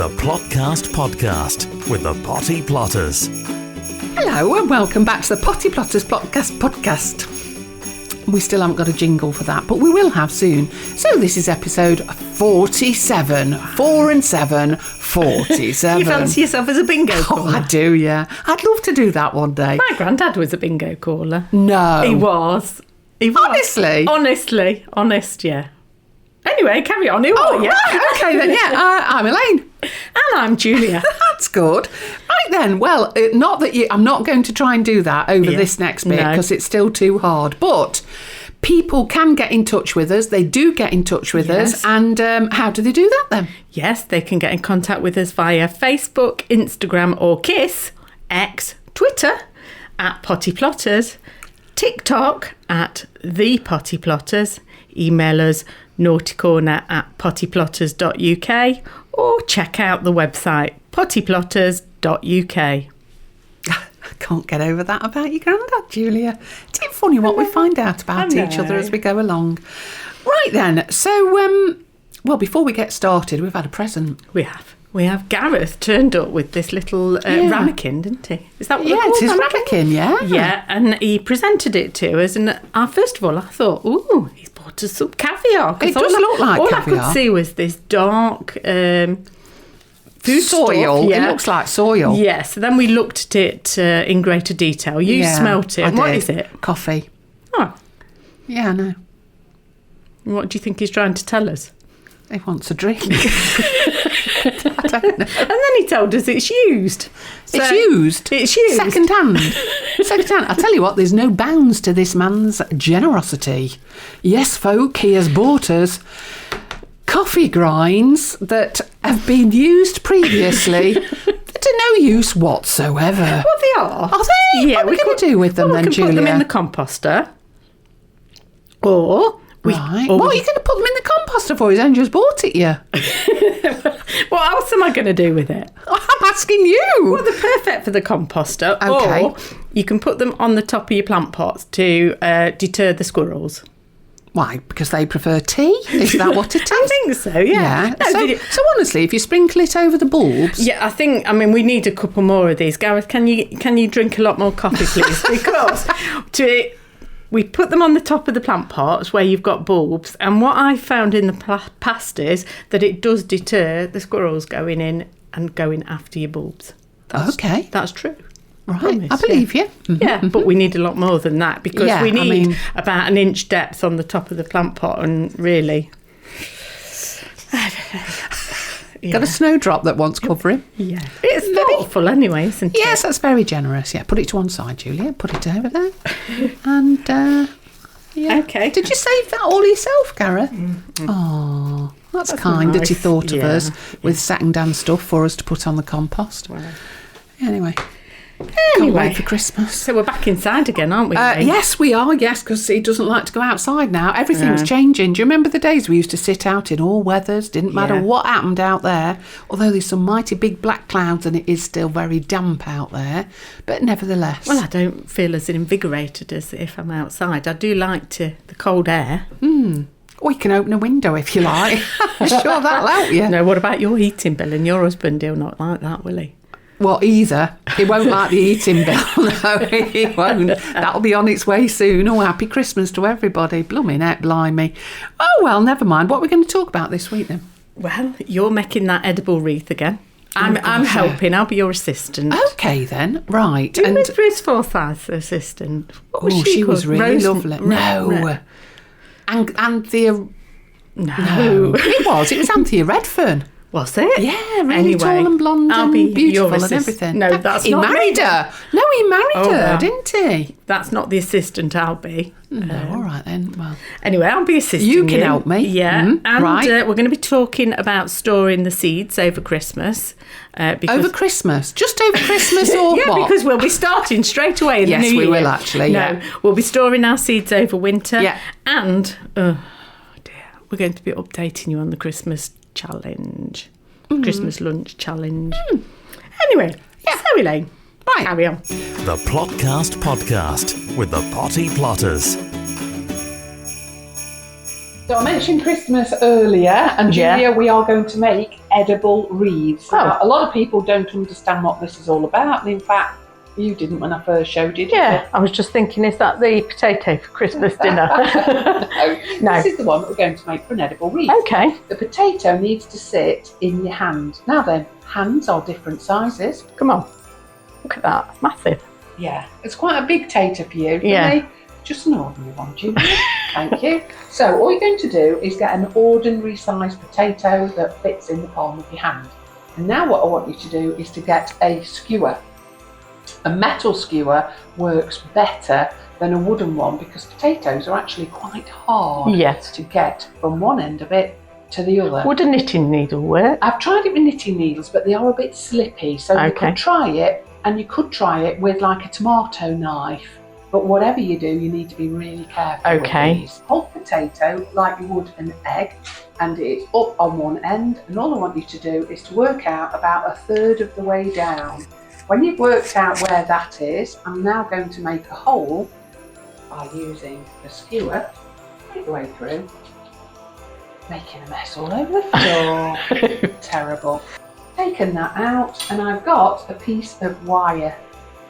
The Plotcast Podcast with the Potty Plotters. Hello and welcome back to the Potty Plotters podcast. We still haven't got a jingle for that, but we will have soon. So this is episode 47. 4 and 7, 47. You fancy yourself as a bingo caller? Oh, I do, yeah. I'd love to do that one day. My granddad was a bingo caller. No. He was. Honestly? Honest, yeah. Anyway, carry on. Who are you? Right, okay then, yeah. I'm Elaine. And I'm Julia. That's good. Right then, well, I'm not going to try and do that over this next bit because it's still too hard. But people can get in touch with us. They do get in touch with us. And how do they do that then? Yes, they can get in contact with us via Facebook, Instagram or Kiss, X, Twitter at Potty Plotters, TikTok at The Potty Plotters, email us naughtycorner at pottyplotters.uk or check out the website pottyplotters.uk. I can't get over that about your granddad, Julia. Isn't it funny what we find out about each other as we go along? Right then, so, before we get started, we've had a present. We have Gareth turned up with this little ramekin, didn't he? Is that what they're called? Yeah, it is ramekin, yeah. Yeah, and he presented it to us, and first of all, I thought, ooh, he's bought us some caviar. It does look like caviar. All I could see was this dark food soil. Stuff, yeah. It looks like soil. Yeah, so then we looked at it in greater detail. You smelt it. What is it? Coffee. Oh. Yeah, I know. What do you think he's trying to tell us? He wants a drink. I don't know. And then he told us it's used. So It's used? Second hand. I tell you what, there's no bounds to this man's generosity. Yes, folk, he has bought us coffee grinds that have been used previously that are no use whatsoever. Well, they are. Are they? Yeah, what are we going to do with them then, we can Julia? put them in the composter. Or... What are you going to put them in the composter for? He's only just bought it, yeah. What else am I going to do with it? I'm asking you. Well, they're perfect for the composter. Okay. Or you can put them on the top of your plant pots to deter the squirrels. Why? Because they prefer tea? Is that what it is? I think so, yeah. No, so honestly, if you sprinkle it over the bulbs... Yeah, we need a couple more of these. Gareth, can you drink a lot more coffee, please? Because we put them on the top of the plant pots where you've got bulbs, and what I found in the past is that it does deter the squirrels going in and going after your bulbs. That's true. Right, I believe you. Mm-hmm. Yeah, but we need a lot more than that because we need about an inch depth on the top of the plant pot, and really... Got a snowdrop that wants covering. Yeah. It's thoughtful anyway, isn't it? Yes, that's very generous. Yeah, put it to one side, Julia. Put it over there. And, Okay. Did you save that all yourself, Gareth? Oh, that's kind that you thought of us with second-hand stuff for us to put on the compost. Well. Anyway. Can't wait for Christmas. So we're back inside again, aren't we? Yes, we are, yes, because he doesn't like to go outside now. Everything's changing. Do you remember the days we used to sit out in all weathers? Didn't matter what happened out there, although there's some mighty big black clouds and it is still very damp out there. But nevertheless... Well, I don't feel as invigorated as if I'm outside. I do like the cold air. Or you can open a window if you like. I'm sure that'll help you. No, what about your heating bill? And your husband, he'll not like that, will he? Well, either. He won't like the eating bill. No, he won't. That'll be on its way soon. Oh, happy Christmas to everybody. Blooming heck, blimey. Oh, well, never mind. What are we going to talk about this week then? Well, you're making that edible wreath again. I'm helping. I'll be your assistant. Okay, then. Right. Who was Bruce Forsyth's assistant? What was she was really lovely. No. Anthea... No. It was Anthea Redfern. Was it? Yeah, really tall and blonde and beautiful and everything. No, that's he not married her. No, he married her, didn't he? That's not the assistant I'll be. No, all right then. Well, anyway, I'll be assisting you. Can help me. Yeah, and we're going to be talking about storing the seeds over Christmas. Over Christmas? Just over Christmas or yeah, what? Because we'll be starting straight away in the new year. Yes, we will actually, No, we'll be storing our seeds over winter. Yeah. And, we're going to be updating you on the Christmas challenge. Christmas lunch challenge. Anyway, so Elaine, carry on. The Plotcast Podcast with the Potty Plotters. So I mentioned Christmas earlier, and Julia, we are going to make edible wreaths. Now, a lot of people don't understand what this is all about, and in fact, you didn't when I first showed you, did Yeah, you? I was just thinking, is that the potato for Christmas dinner? No, this is the one that we're going to make for an edible wreath. Okay. The potato needs to sit in your hand. Now then, hands are different sizes. Come on. Look at that. It's massive. Yeah, it's quite a big tater for you. For Yeah. me, just an ordinary one, Julia. Thank you. So all you're going to do is get an ordinary sized potato that fits in the palm of your hand. And now what I want you to do is to get a skewer. A metal skewer works better than a wooden one because potatoes are actually quite hard Yes. to get from one end of it to the other. Would a knitting needle work? I've tried it with knitting needles, but they are a bit slippy, so you could try it, and you could try it with like a tomato knife. But whatever you do, you need to be really careful with these. Hold potato like you would an egg, and it's up on one end, and all I want you to do is to work out about a third of the way down. When you've worked out where that is, I'm now going to make a hole by using the skewer right the way through, making a mess all over the floor. Terrible. Taken that out, and I've got a piece of wire,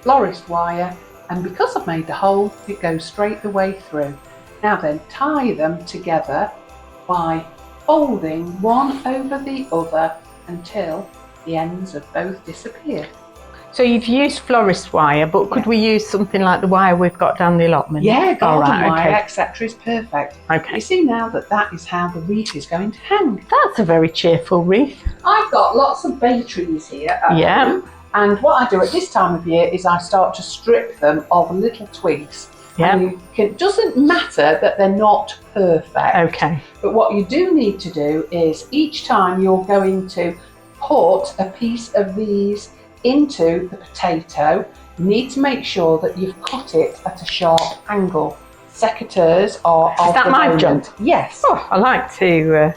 florist wire, and because I've made the hole, it goes straight the way through. Now then, tie them together by folding one over the other until the ends have both disappeared. So you've used florist wire, but could we use something like the wire we've got down the allotment? Yeah, garden wire, etc. is perfect. Okay. You see now that is how the wreath is going to hang. That's a very cheerful wreath. I've got lots of bay trees here at home, and what I do at this time of year is I start to strip them of little twigs. Yeah. And it doesn't matter that they're not perfect. Okay. But what you do need to do is each time you're going to put a piece of these into the potato, you need to make sure that you've cut it at a sharp angle. Secateurs are Is that my job? Yes. Oh, I like to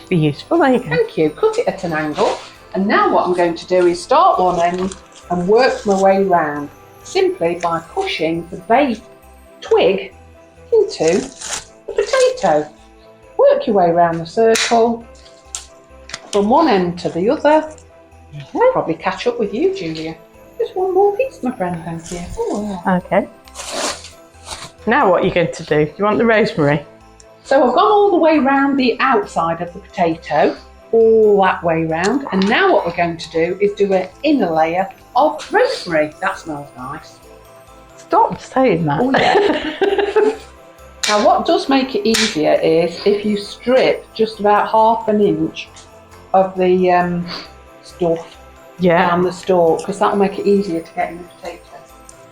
be useful. There you go. Thank you. Cut it at an angle. And now what I'm going to do is start one end and work my way round simply by pushing the bay twig into the potato. Work your way around the circle from one end to the other. I'll probably catch up with you, Julia. Just one more piece, my friend, thank you. Oh, yeah. Okay. Now what are you going to do? Do you want the rosemary? So I've gone all the way round the outside of the potato, all that way round, and now what we're going to do is do an inner layer of rosemary. That smells nice. Stop saying that. Oh yeah. Now what does make it easier is if you strip just about half an inch of the stuff down the stalk, because that'll make it easier to get in the potato.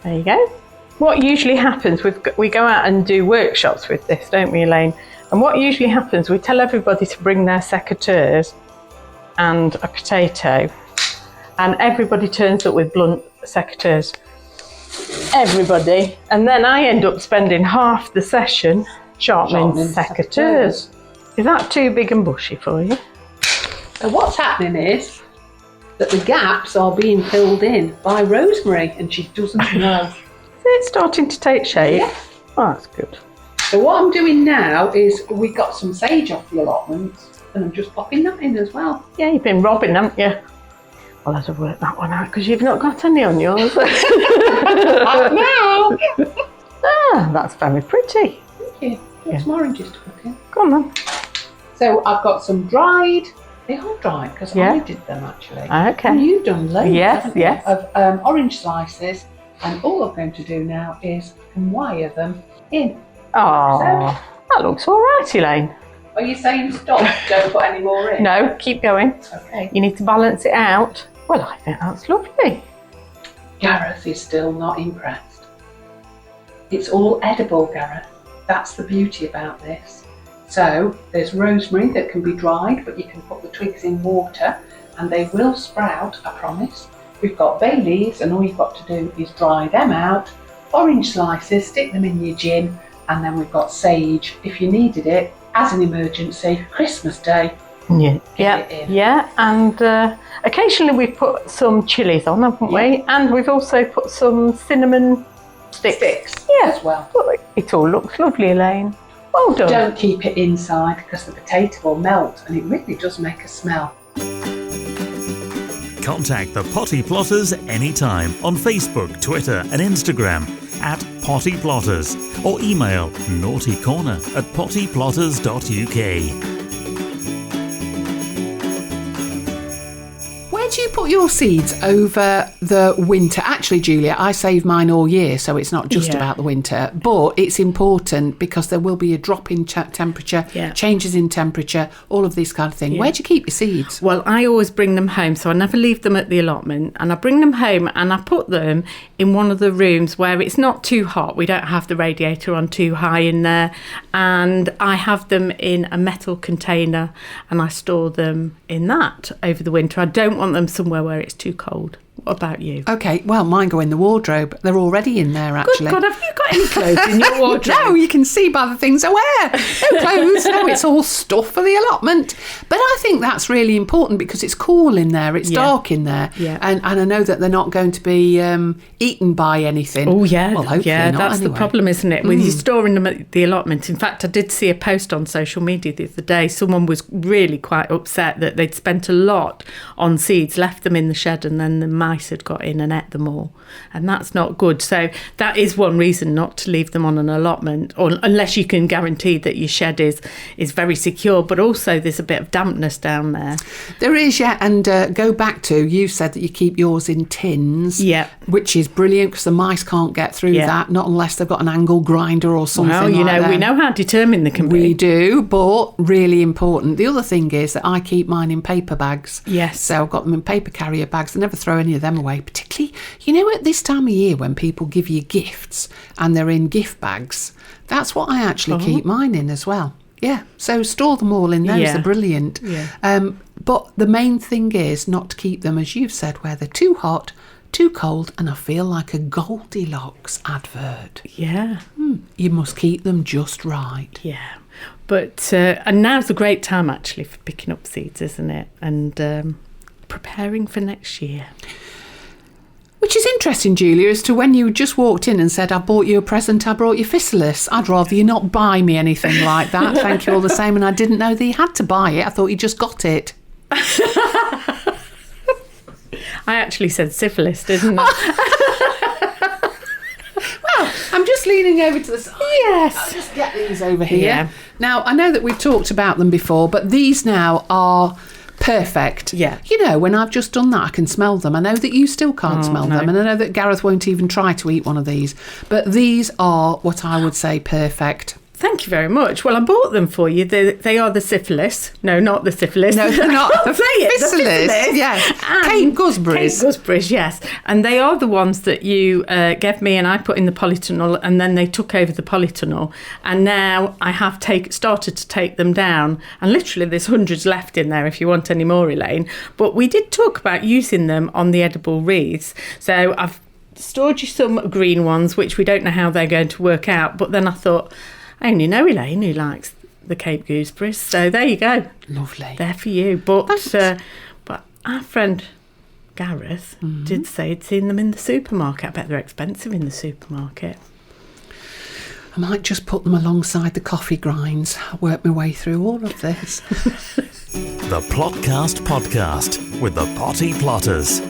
There you go. What usually happens, we go out and do workshops with this, don't we, Elaine? And what usually happens, we tell everybody to bring their secateurs and a potato, and everybody turns up with blunt secateurs. Everybody. And then I end up spending half the session sharpening secateurs. Is that too big and bushy for you? So what's happening is that the gaps are being filled in by rosemary, and she doesn't know. Is it starting to take shape? Yeah. Oh, that's good. So what I'm doing now is we got some sage off the allotment, and I'm just popping that in as well. Yeah, you've been robbing, haven't you? I'll have to work that one out because you've not got any on yours. Now. Ah, that's very pretty. Thank you. Got some oranges to put in. Go on then. So I've got some dried. They are dried because I did them actually. Okay. And you've done loads, Yes, haven't you, yes. of orange slices, and all I'm going to do now is wire them in. Oh, that looks all right, Elaine. Are you saying stop? Don't put any more in? No, keep going. Okay. You need to balance it out. Well, I think that's lovely. Gareth is still not impressed. It's all edible, Gareth. That's the beauty about this. So there's rosemary that can be dried, but you can put the twigs in water and they will sprout, I promise. We've got bay leaves, and all you've got to do is dry them out. Orange slices, stick them in your gin, and then we've got sage if you needed it as an emergency, Christmas Day. Yeah, and occasionally we put some chilies on, haven't we? And we've also put some cinnamon sticks. As well. Look, it all looks lovely, Elaine. Well done. Don't keep it inside because the potato will melt, and it really does make a smell. Contact the Potty Plotters anytime on Facebook, Twitter and Instagram at Potty Plotters, or email naughtycorner@pottyplotters.uk. Where do you put your seeds over the winter? Actually, Julia, I save mine all year, so it's not just about the winter. But it's important because there will be a drop in temperature, changes in temperature, all of this kind of thing. Where do you keep your seeds? Well, I always bring them home, so I never leave them at the allotment. And I bring them home and I put them in one of the rooms where it's not too hot. We don't have the radiator on too high in there. And I have them in a metal container and I store them in that over the winter. I don't want them somewhere where it's too cold. What about you? Okay, well, mine go in the wardrobe. They're already in there, actually. Good God, have you got any clothes in your wardrobe? No, you can see by the things I wear. No clothes, no, it's all stuff for the allotment. But I think that's really important because it's cool in there, it's dark in there. Yeah. And I know that they're not going to be eaten by anything. Oh, yeah. Well, hopefully not, that's anyway. the problem, isn't it? With you storing them at the allotment. In fact, I did see a post on social media the other day. Someone was really quite upset that they'd spent a lot on seeds, left them in the shed, and then the mice had got in and ate them all. And that's not good. So that is one reason not to leave them on an allotment, or unless you can guarantee that your shed is very secure. But also there's a bit of dampness down there. There is, yeah. And go back to, you said that you keep yours in tins. Yeah. Which is brilliant because the mice can't get through that, not unless they've got an angle grinder or something well, like that. We know how determined they can be. We do, but really important. The other thing is that I keep mine in paper bags. Yes. So I've got them in paper carrier bags. I never throw any of them away, particularly, at this time of year when people give you gifts and they're in gift bags. That's what I actually keep mine in as well. Yeah, so store them all in those. Yeah. They're brilliant. Yeah. But the main thing is not to keep them, as you've said, where they're too hot, too cold, and I feel like a Goldilocks advert. Yeah. You must keep them just right. Yeah. But, and now's a great time actually for picking up seeds, isn't it? And preparing for next year. Which is interesting, Julia, as to when you just walked in and said, I bought you a present, I brought you physalis. I'd rather you not buy me anything like that. Thank you all the same. And I didn't know that you had to buy it. I thought you just got it. I actually said syphilis, didn't I? Well, I'm just leaning over to the side. Yes. I'll just get these over here. Yeah. Now, I know that we've talked about them before, but these now are perfect. Yeah. When I've just done that, I can smell them. I know that you still can't smell them, and I know that Gareth won't even try to eat one of these, but these are what I would say perfect. Thank you very much. Well, I bought them for you. They are the syphilis. No, not the syphilis. No, they're not. I'll say it. The Physalis, yes. Cape gooseberries. Cape gooseberries, yes. And they are the ones that you gave me and I put in the polytunnel, and then they took over the polytunnel. And now I have started to take them down. And literally there's hundreds left in there if you want any more, Elaine. But we did talk about using them on the edible wreaths. So I've stored you some green ones, which we don't know how they're going to work out. But then I thought, I only know Elaine who likes the Cape gooseberries, so there you go. Lovely. They're for you. But our friend Gareth did say he'd seen them in the supermarket. I bet they're expensive in the supermarket. I might just put them alongside the coffee grinds. I'll work my way through all of this. The Plotcast Podcast with the Potty Plotters.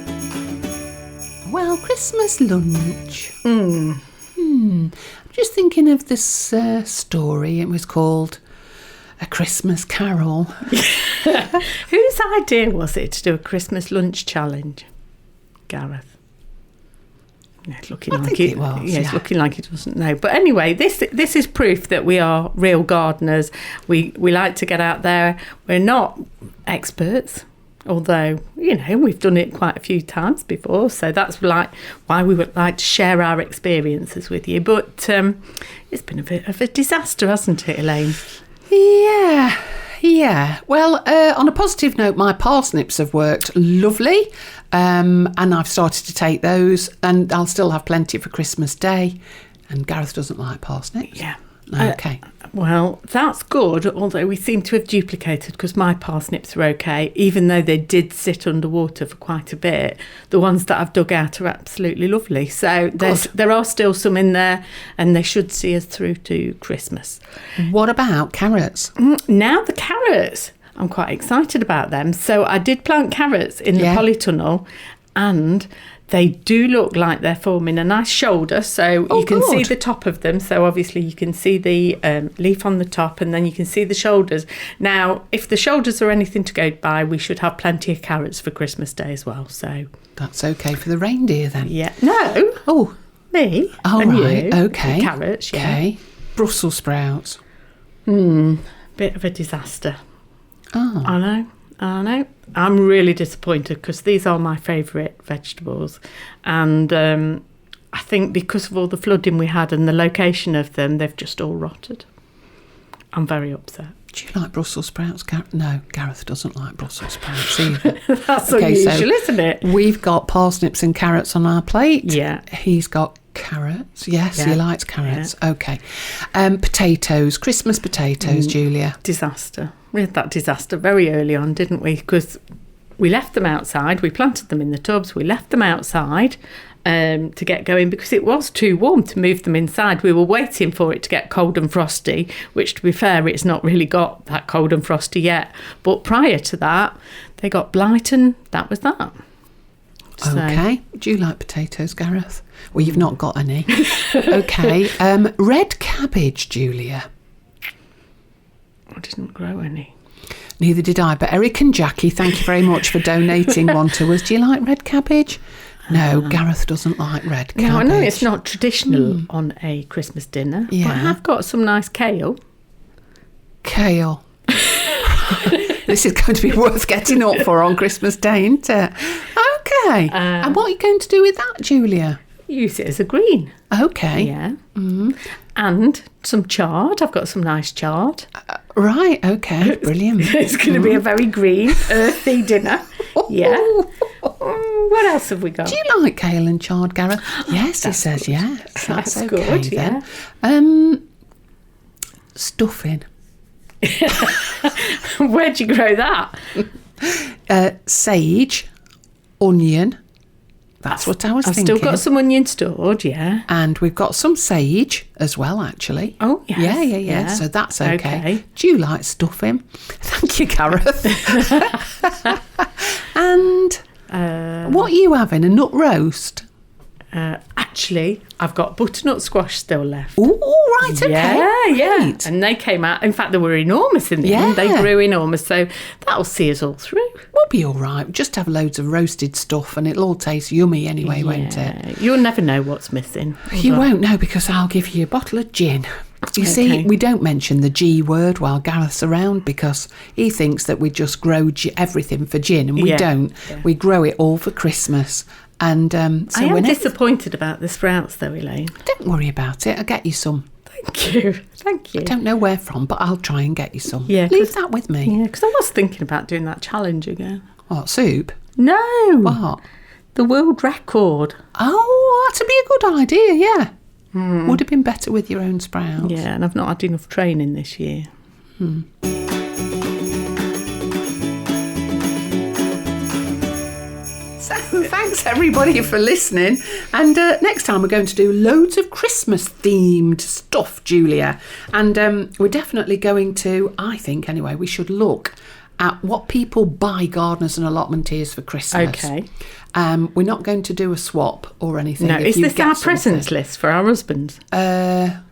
Well, Christmas lunch. I'm just thinking of this story. It was called A Christmas Carol. Whose idea was it to do a Christmas lunch challenge? Gareth. Yeah, it's looking like it was. Yeah, it's looking like he doesn't know. But anyway, this is proof that we are real gardeners. We like to get out there. We're not experts, although we've done it quite a few times before. So that's why we would like to share our experiences with you. But it's been a bit of a disaster, hasn't it, Elaine? Yeah. Well, on a positive note, my parsnips have worked lovely, and I've started to take those, and I'll still have plenty for Christmas Day. And Gareth doesn't like parsnips. Yeah. Okay. Well, that's good, although we seem to have duplicated, because my parsnips are okay, even though they did sit underwater for quite a bit. The ones that I've dug out are absolutely lovely. So there are still some in there, and they should see us through to Christmas. What about carrots? Now the carrots. I'm quite excited about them. So I did plant carrots in the polytunnel, and they do look like they're forming a nice shoulder, so you can see the top of them. So obviously you can see the leaf on the top, and then you can see the shoulders. Now, if the shoulders are anything to go by, we should have plenty of carrots for Christmas Day as well. So that's okay for the reindeer then. Yeah. No. Oh, me. Oh, and right. You. Okay. Carrots. Yeah. Okay. Brussels sprouts. Bit of a disaster. Oh. I know. I'm really disappointed because these are my favourite vegetables, and I think because of all the flooding we had and the location of them, they've just all rotted. I'm very upset. Do you like Brussels sprouts? No, Gareth doesn't like Brussels sprouts either. That's unusual, isn't it? We've got parsnips and carrots on our plate. Yeah. He's got carrots. Yes, he likes carrots. Yeah. Okay. Potatoes, Christmas potatoes, Julia. Disaster. We had that disaster very early on, didn't we? Because we left them outside. We planted them in the tubs. We left them outside to get going because it was too warm to move them inside. We were waiting for it to get cold and frosty, which, to be fair, it's not really got that cold and frosty yet. But prior to that, they got blight, and that was that. Okay. Do you like potatoes, Gareth? Well, you've not got any. Okay. Red cabbage, Julia. I didn't grow any. Neither did I. But Eric and Jackie, thank you very much for donating one to us. Do you like red cabbage? No, Gareth doesn't like red cabbage. No, I know it's not traditional on a Christmas dinner. Yeah. But I have got some nice kale. Kale. This is going to be worth getting up for on Christmas Day, isn't it? Okay. And what are you going to do with that, Julia? Use it as a green. Okay. Yeah. And some chard. I've got some nice chard. Right, okay. Brilliant. It's going to be a very green, earthy dinner. Yeah. What else have we got? Do you like kale and chard, Gareth? Yes, he says yes. That's okay good, then. Yeah. Stuffing. Where'd you grow that? Sage, onion. That's what I was thinking. I've still got some onion stored, yeah. And we've got some sage as well, actually. Oh, yes. Yeah. So that's okay. Do you like stuffing? Thank you, Gareth. And what are you having? A nut roast? Actually, I've got butternut squash still left. Oh, right, okay. Yeah. Right. And they came out. In fact, they were enormous in the end. They grew enormous. So that'll see us all through. We'll be all right. Just have loads of roasted stuff and it'll all taste yummy anyway, won't it? You'll never know what's missing. You won't know because I'll give you a bottle of gin. You see, we don't mention the G word while Gareth's around because he thinks that we just grow everything for gin, and we don't. Yeah. We grow it all for Christmas. And so I am disappointed about the sprouts, though, Elaine. Don't worry about it. I'll get you some. Thank you. I don't know where from, but I'll try and get you some. Yeah, leave that with me. Yeah, because I was thinking about doing that challenge again. What, soup? No. What? The world record. Oh, that'd be a good idea. Yeah. Would have been better with your own sprouts. Yeah, and I've not had enough training this year. So thanks everybody for listening. And next time we're going to do loads of Christmas themed stuff, Julia. And we're definitely going to, I think anyway, we should look at what people buy gardeners and allotmenteers for Christmas. Okay. We're not going to do a swap or anything. No, is this our presents list for our husbands? Well,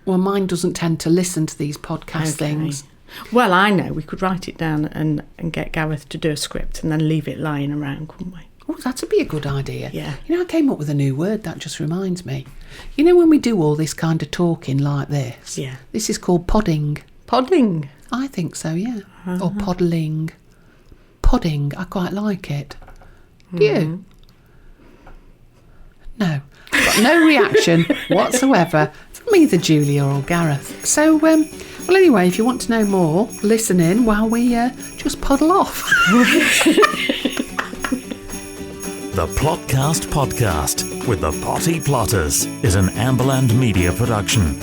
mine doesn't tend to listen to these podcast things. Well, I know. We could write it down and get Gareth to do a script and then leave it lying around, couldn't we? Oh, that'd be a good idea. Yeah. You know, I came up with a new word that just reminds me. You know when we do all this kind of talking like this? Yeah. This is called podding. Podding? I think so, yeah. Or poddling. Podding, I quite like it. Do you? No. Got no reaction whatsoever from either Julia or Gareth. So, well, anyway, if you want to know more, listen in while we just poddle off. The Plotcast Podcast with the Potty Plotters is an Amberland Media production.